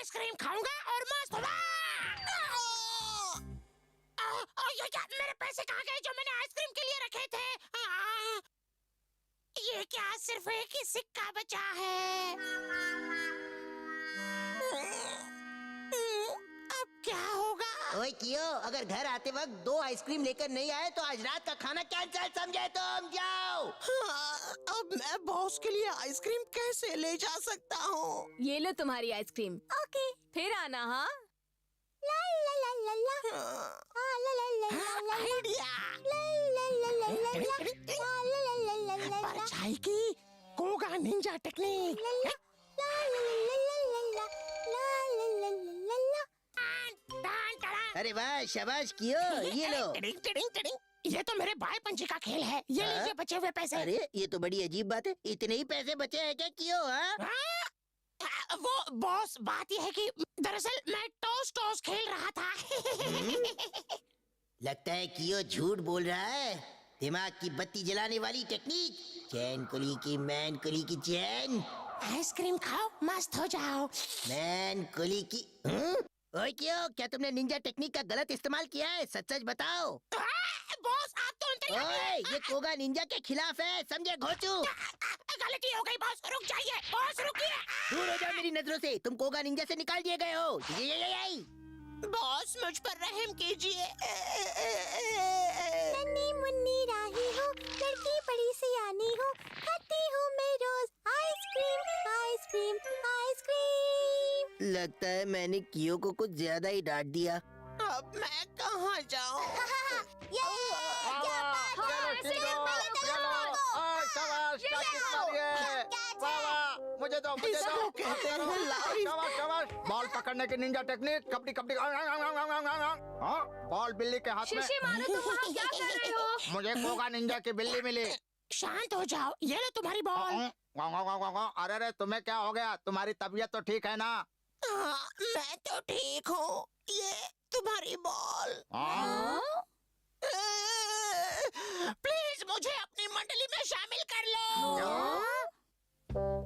Ice cream खाऊंगा और मस्त होगा। मेरे पैसे कहाँ गए जो मैंने आइसक्रीम के लिए रखे थे? ये क्या सिर्फ एक ही सिक्का बचा है? अब क्या होगा? ओए कियो, अगर घर आते वक्त 2 आइसक्रीम लेकर नहीं आए तो आज रात का खाना कैंसिल समझे तुम। जाओ। अब मैं बॉस के लिए आइसक्रीम कैसे ले जा सकता हूँ? ये लो तुम्हारी आइसक्रीम। ओके। फिर आना। हाँ, ला ला ला ला ला ला ला ला ला आइडिया। परछाई की कोगा निंजा टेक्निक। अरे वाह, शाबाश कियो, ये लो। Tiding tiding tiding. ये तो मेरे भाई पंची का खेल है। ये लीजिए बचे हुए पैसे। अरे ये तो बड़ी अजीब बात है, इतने ही पैसे बचे हैं क्या कियो? हाँ, वो बॉस, बात यह है कि दरअसल मैं टॉस टॉस खेल रहा था। लगता है कियो झूठ बोल रहा है। दिमाग की बत्ती जलाने वाली टेक्निक, चैन कुली की मैन कुली की चैन। आइसक्रीम खाओ, मस्त हो जाओ। मैन कुली की। ओए कियो, क्या तुमने निंजा टेक्निक का गलत इस्तेमाल किया है? सच सच बताओ। बॉस आप तो अंतर्यामी हैं। ओए, ये कोगा निंजा के खिलाफ है, समझे घोचू? गलती हो गई बॉस, रुक जाइए। बॉस रुकिए। दूर हो जाओ मेरी नजरों से, तुम कोगा निंजा से निकाल दिए गए हो। बॉस मुझ पर रहम कीजिए। नन्ही मुन्नी राही हो, लड़की बड़ी सियानी हो, खाती हूँ मैं रोज आइसक्रीम आइसक्रीम आइसक्रीम। लगता है मैंने कियो को कुछ ज्यादा ही डांट दिया। अब मैं कहाँ जाऊँ? मुझे दो बॉल पकड़ने की Ninja technique. Kabaddi kabaddi. Ball बिल्ली के हाथ में। शीशी मारो, तुम वहाँ क्या कर रहे हो? मुझे कोगा निंजा की बिल्ली मिली। शांत हो जाओ, ये लो तुम्हारी बॉल। अरे तुम्हें क्या हो गया? तुम्हारी तबीयत तो ठीक है ना? मैं तो ठीक हूँ, ये तुम्हारी बॉल। प्लीज मुझे अपनी मंडली में शामिल कर लो।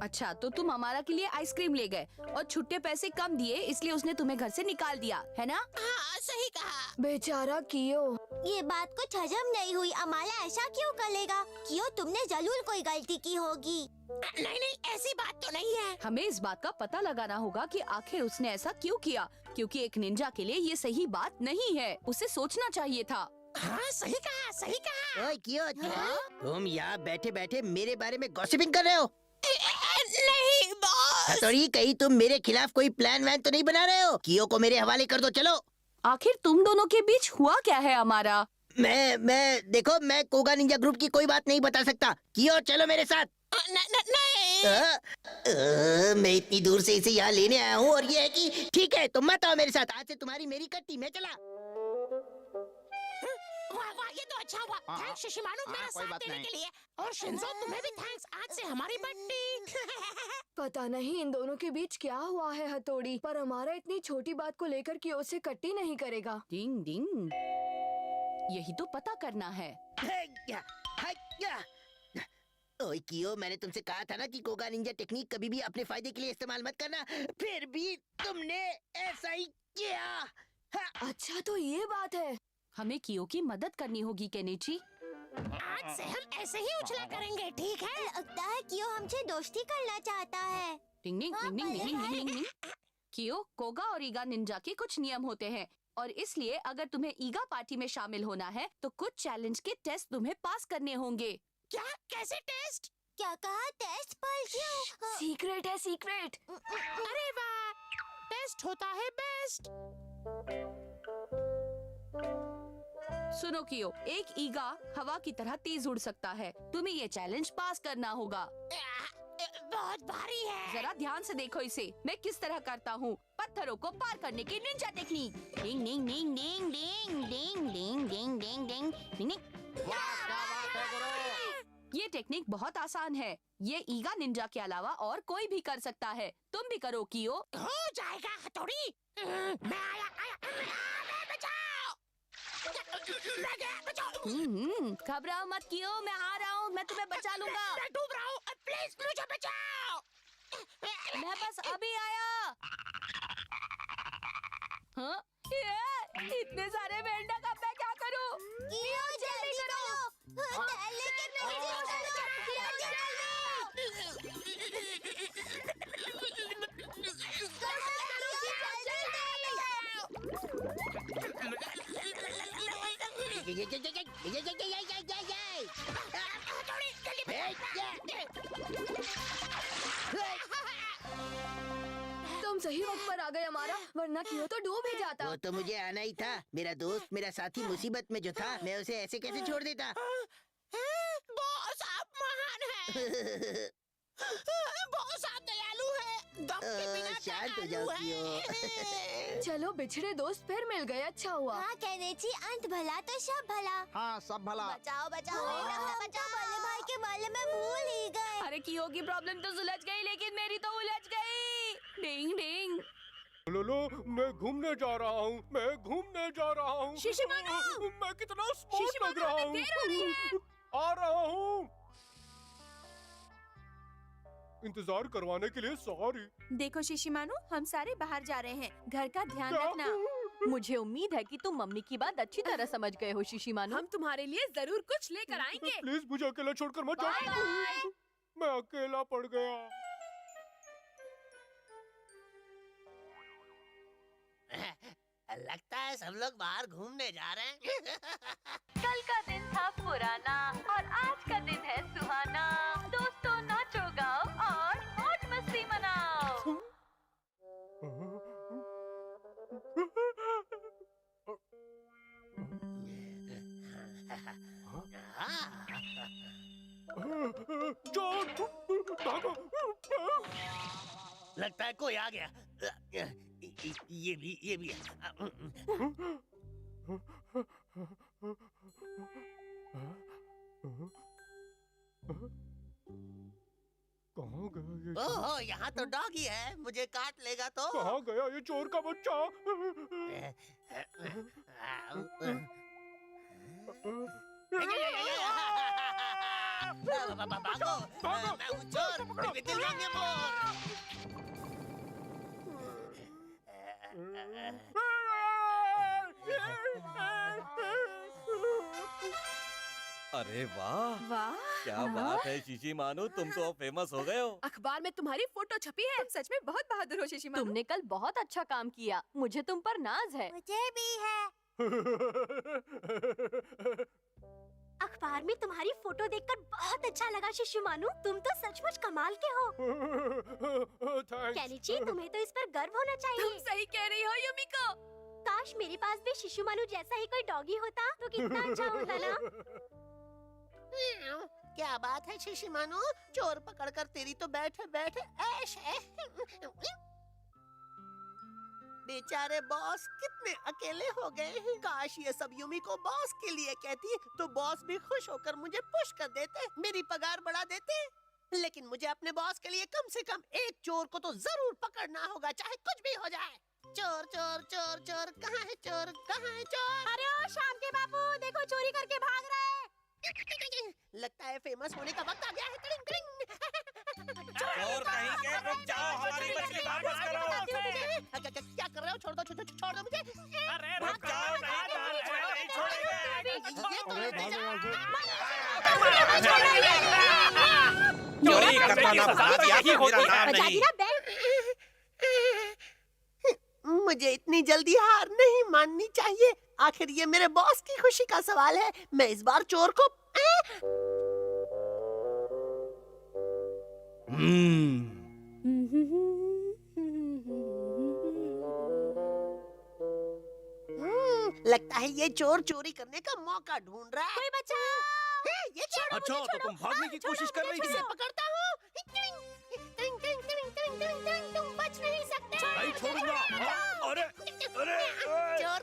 अच्छा, तो तुम हमारा के लिए आइसक्रीम ले गए और छुट्टे पैसे कम दिए, इसलिए उसने तुम्हें घर से निकाल दिया, है ना? हाँ सही कहा। बेचारा कियो। ये बात कुछ हजम नहीं हुई। अमाला ऐसा क्यों करेगा? क्यों, तुमने जरूर कोई गलती की होगी। नहीं नहीं, ऐसी बात तो नहीं है। हमें इस बात का पता लगाना होगा कि आखिर उसने ऐसा क्यों किया, क्योंकि एक निंजा के लिए ये सही बात नहीं है। उसे सोचना चाहिए था। हाँ सही कहा, सही कहा। ओए कियो, तुम यहाँ बैठे बैठे मेरे बारे में गॉसिपिंग कर रहे हो? नहीं बॉस। हथौड़ी, कहीं तुम मेरे खिलाफ कोई प्लान वैन तो नहीं बना रहे हो? कियो को मेरे हवाले कर दो, चलो। आखिर तुम दोनों के बीच हुआ क्या है हमारा? मैं देखो, मैं कोगा निंजा ग्रुप की कोई बात नहीं बता सकता। कियो चलो मेरे साथ। नहीं। मैं इतनी दूर से इसे यहाँ लेने आया हूँ और ये है कि ठीक है तुम मत आओ मेरे साथ। आज से तुम्हारी मेरी कट्टी, मैं चला। वाह वाह, ये तो अच्छा हुआ। थैंक्स शिशिमानु मेरा कोई साथ बात देने नहीं। के लिए। और शिंजो तुम्हें भी थैंक्स, आज से हमारी बट्टी। पता नहीं इन दोनों के बीच क्या हुआ है हथौड़ी, पर हमारा इतनी छोटी बात को लेकर कि उसे कट्टी नहीं करेगा। डिंग डिंग, यही तो पता करना है। ओए कियो, मैंने तुमसे कहा था ना कि कोगा निंजा टेक्निक कभी भी अपने फायदे के लिए इस्तेमाल मत करना, फिर भी तुमने ऐसा ही किया। अच्छा तो ये बात है। हमें कियो की मदद करनी होगी केनिची। आज से हम ऐसे ही उछला करेंगे, ठीक है? लगता है क्यों हमसे दोस्ती करना चाहता है। डिंग डिंग डिंग डिंग डिंग डिंग डिंग। कियो, कोगा और ईगा निंजा के कुछ नियम होते हैं और इसलिए अगर तुम्हें ईगा पार्टी में शामिल होना है तो कुछ चैलेंज के टेस्ट तुम्हें पास करने होंगे। क्या? कैसे टेस्ट? क्या कहा? टेस्ट पर क्यों? सीक्रेट है, सीक्रेट। अरे वाह, टेस्ट होता है बेस्ट। सुनो कियो, एक ईगा हवा की तरह तेज उड़ सकता है। तुम्हें ये चैलेंज पास करना होगा। बहुत भारी है। जरा ध्यान से देखो इसे, मैं किस तरह करता हूँ। पत्थरों को पार करने की निंजा टेक्निक। डिंग डिंग डिंग डिंग डिंग डिंग डिंग डिंग डिंग डिंग डिंग। ये टेक्निक बहुत आसान है। ये ईगा निंजा के अलावा और कोई भी कर सकता है। तुम भी करो कियो। हो जाएगा हथौड़ी। मैं आया, बचाओ। मैं गया, बचाओ। घबराओ मत कियो, मैं आ रहा हूँ, मैं तुम्हें बचा लूंगा। मैं डूब रहा हूँ, प्लीज मुझे बचाओ। मैं बस अभी आया। हाँ? ये, इतने सारे मेंढक अब मैं क्या करूं? कियो जल्दी करो, लेकिन नहीं चलो, कियो तुम सही वक्त पर आ गए हमारा, वरना कियो तो डूब ही जाता। वो तो मुझे आना ही था। मेरा दोस्त, मेरा साथी मुसीबत में जो था, मैं उसे ऐसे कैसे छोड़ देता? बॉस, आप महान हैं। बॉस, आप दयालु हैं। दम के बिना शांत हो जाओ कियो। चलो बिछड़े दोस्त फिर मिल गए, अच्छा हुआ। हाँ कहनेची, अंत भला तो सब भला। हाँ सब भला। बचाओ बचाओ बचाओ, बल्ले भाई के बारे में भूल ही गए। अरे कियो की प्रॉब्लम तो सुलझ गई, लेकिन मेरी तो उलझ गई। डिंग डिंग। लो, मैं घूमने जा रहा हूँ, मैं घूमने जा रहा हूँ। शिशिमारू! मैं कितना स्मार्ट लग रहा हमें हूँ। देर हो रही है। आ रहा हूँ। इंतजार करवाने के लिए सॉरी। देखो शिशिमानु, हम सारे बाहर जा रहे हैं, घर का ध्यान क्या? रखना। मुझे उम्मीद है कि तुम मम्मी की बात अच्छी तरह समझ गए हो शिशिमानु। हम तुम्हारे लिए जरूर कुछ लेकर आएंगे। प्लीज मुझे अकेला छोड़कर मत जाओ। मैं अकेला पड़ गया। लगता है सब लोग बाहर घूमने जा रहे हैं। कल का दिन था पुराना और आज का दिन है सुहाना। दोस्तों नाचो गाओ और मौज मस्ती मनाओ। लगता है कोई आ गया। ये भी है। कहाँ गया ये? ओहो, यहाँ तो डॉगी है, मुझे काट लेगा तो। कहाँ गया ये चोर का बच्चा? भागो, मैं हूँ चोर, दिल मांगे मोर। अरे वाह वाह, क्या बात है शिशिमानु, तुम तो फेमस हो गए हो। अखबार में तुम्हारी फोटो छपी है। तुम सच में बहुत बहादुर हो शिशिमानु। तुमने कल बहुत अच्छा काम किया, मुझे तुम पर नाज है। मुझे भी है। अखबार में तुम्हारी फोटो देखकर बहुत अच्छा लगा शिशुमानु, तुम तो सचमुच कमाल के हो। कैनिची, तुम्हें तो इस पर गर्व होना चाहिए। तुम सही कह रही हो युमिको। काश मेरे पास भी शिशुमानु जैसा ही कोई डॉगी होता तो कितना अच्छा होता ना। क्या बात है शिशिमानु, चोर पकड़कर तेरी तो बैठे बैठे ऐश है। बेचारे बॉस कितने अकेले हो गए हैं। काश ये सब युमी को बॉस के लिए कहती तो बॉस भी खुश होकर मुझे पुश कर देते, मेरी पगार बढ़ा देते। लेकिन मुझे अपने बॉस के लिए कम से कम एक चोर को तो जरूर पकड़ना होगा, चाहे कुछ भी हो जाए। चोर चोर चोर चोर, कहाँ है चोर, कहाँ है चोर? अरे ओ शाम के बापू, देखो चोरी करके भाग रहे हैं। लगता है फेमस होने का वक्त आ गया है। टिंग टिंग। चोर कहीं के, रुक जाओ, हमारी मछली वापस करो। क्या कर रहे हो? छोड़ दो मुझे। अरे रुक जाओ, नहीं चोरी करना ना बता दिया कि मेरा नाम नहीं। मुझे इतनी जल्दी हार नहीं माननी चाहिए। आखिर ये मेरे बॉस की खुशी का सवाल है। मैं इस बार चोर को लगता है ये चोर चोरी करने का मौका ढूंढ रहा है। कोई बचाओ! ये छोड़ो, अच्छा, मुझे तो तुम भागने की कोशिश कर रही थी। इसे पकड़ता हूँ। तुम बच नहीं सकते। नहीं छोड़ूंगा। अरे चोर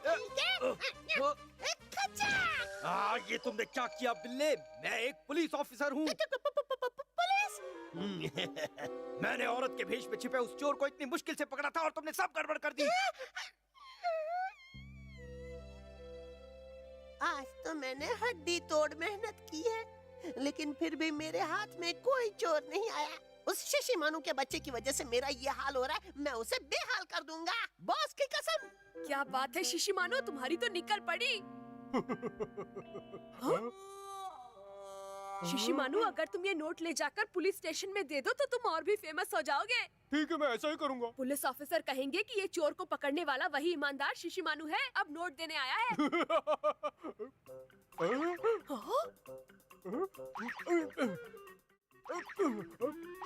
ये तुमने क्या किया बिल्ले? मैं एक पुलिस ऑफिसर हूँ। पुलिस? मैंने औरत के भेष में छिपे उस चोर को इतनी मुश्किल से पकड़ा था और तुमने सब गड़बड़ कर दी। आज तो मैंने हड्डी तोड़ मेहनत की है, लेकिन फिर भी मेरे हाथ में कोई चोर नहीं आया। उस शिशिमानु के बच्चे की वजह से मेरा ये हाल हो रहा है। मैं उसे बेहाल कर दूंगा, बॉस की कसम। क्या बात है शिशिमानो, तुम्हारी तो निकल पड़ी। हाँ? शिशिमानो, अगर तुम ये नोट ले जाकर पुलिस स्टेशन में दे दो तो तुम और भी फेमस हो जाओगे। ठीक है, मैं ऐसा ही करूँगा। पुलिस ऑफिसर कहेंगे कि ये चोर को पकड़ने वाला वही ईमानदार शिशिमानु है, अब नोट देने आया है। हाँ?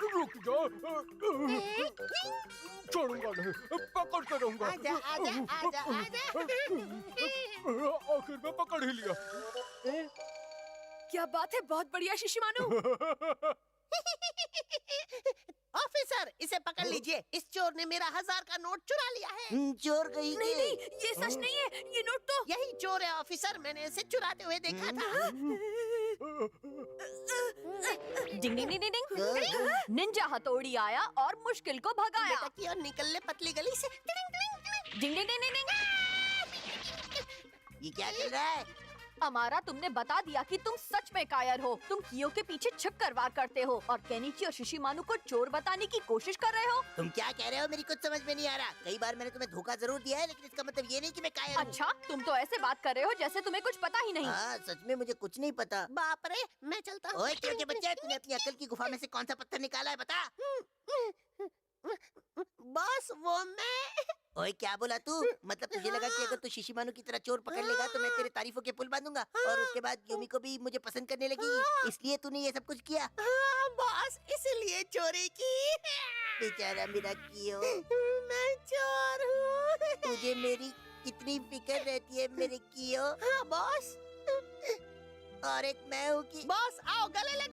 रुक जा, छोड़ूंगा नहीं, पकड़ते रहूंगा। आजा, आजा, आजा, आजा। आखिर में पकड़ ही लिया। क्या बात है, बहुत बढ़िया शिशिमानु। ऑफिसर, इसे पकड़ लीजिए। इस चोर ने मेरा 1000 का नोट चुरा लिया है। चोर कहीं नहीं नहीं, ये सच नहीं है, ये नोट तो यही चोर है ऑफिसर, मैंने इसे चुराते हुए देखा था। डिंग डिंग डिंग डिंग। निंजा हथौड़ी आया और मुश्किल को भगाया। बेटा की और निकल ले पतली गली से। डिंग डिंग डिंग डिंग डिंग। ये क्या चल रहा है? अमारा, तुमने बता दिया कि तुम सच में कायर हो। तुम कियो के पीछे छिप कर वार करते हो और केनिची और शिशिमानु को चोर बताने की कोशिश कर रहे हो। तुम क्या कह रहे हो? मेरी कुछ समझ में नहीं आ रहा। कई बार मैंने तुम्हें धोखा जरूर दिया है, लेकिन इसका मतलब ये नहीं कि मैं कायर हूँ। अच्छा, तुम तो ऐसे बात कर रहे हो जैसे तुम्हें कुछ पता ही नहीं। हाँ, सच में मुझे कुछ नहीं पता। बाप रे, मैं चलता हूँ। ओए छोटे बच्चे, तूने अपनी अकल की गुफा में से कौन सा पत्थर निकाला है, बता। बॉस, वो मैं। ओए क्या बोला तू? मतलब तुझे लगा कि अगर तू शिशिमानु की तरह चोर पकड़ लेगा तो मैं तेरे तारीफों के पुल बांधूंगा और उसके बाद यूमी को भी मुझे पसंद करने लगेगी, इसलिए तूने ये सब कुछ किया? बॉस, इसलिए चोरी की। बेचारा मेरा कियो। मैं चोर हूँ। तुझे मेरी कितनी फिक्र रहती है मेरे कियो। हाँ बॉस। और एक मैं हूँ कि बॉस आओ गले लग